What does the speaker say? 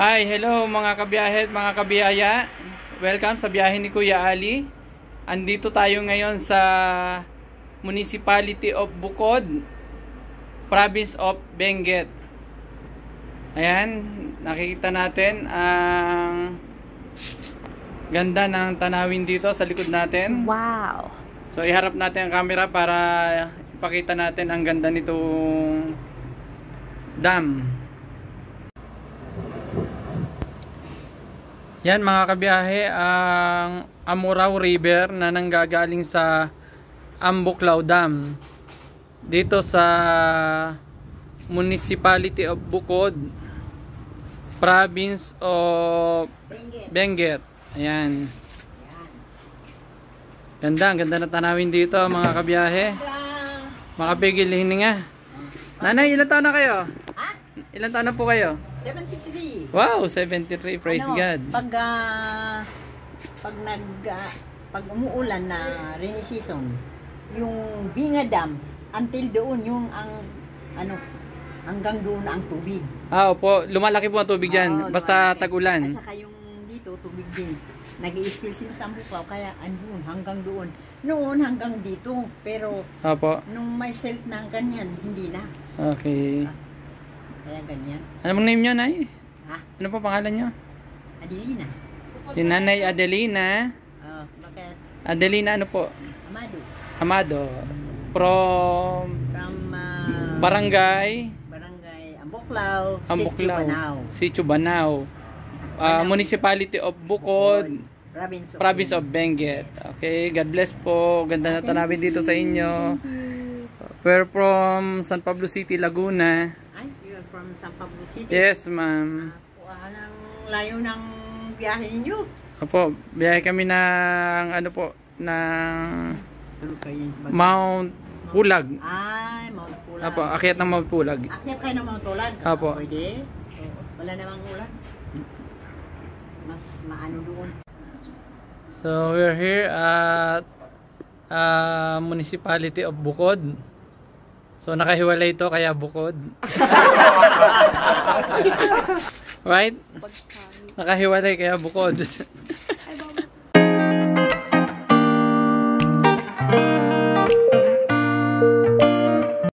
Hi, hello mga kabiyahe at mga kabiyaya. Welcome sa biyahe ni Kuya Ali. Andito tayo ngayon sa Municipality of Bukod, Province of Benguet. Ayan, nakikita natin ang ganda ng tanawin dito sa likod natin. Wow! So iharap natin ang camera para ipakita natin ang ganda nitong dam. Yan mga kabiyahe, ang Amurao River na nanggagaling sa Ambuklaw Dam dito sa Municipality of Bukod, Province of Benguet. Ayan. Ganda, ang ganda na tanawin dito mga kabiyahe. Makapigil hininga. Nanay, ilan taon na kayo? Ilan taon na po kayo? 73. Wow, 73. Praise God. Pag umuulan na rainy season, yung Binga Dam, until doon yung hanggang doon ang tubig. Opo, lumalaki po ang tubig dyan, basta tag-ulan. At saka yung dito, tubig din. Nag-i-spill sila sa Ambuklaw, kaya andun, hanggang doon. Noon hanggang dito, pero Opo. nung may self na ganyan, hindi na. Okay. Kaya ganyan. Ano mong name nyo, Nay? Ha? Ano po pangalan nyo? Adelina. Si Nanay Adelina. Bakit? Adelina ano po? Amado. Amado. From From Barangay Ambuklaw, Ambuklaw, Banao. Sitio Banao. Municipality of Bukod, Province of Benguet. Okay, God bless po. Ganda na tanawin dito sa inyo. We're from San Pablo City, Laguna. Ay, you're from San Pablo City? Yes, ma'am. Anong layo ng biyahe ninyo? Opo, biyahe kami ng ano po, ng Mount Pulag. Ay, Mount Pulag. Opo, akyat ng Mount Pulag. Akyat kayo ng Mount Pulag? Opo. Pwede. Wala namang ulan. Mas maano doon. So, we're here at Municipality of Bukod. So, nakahiwalay ito kaya Bukod. Right? Nakahiwalay kaya Bukod.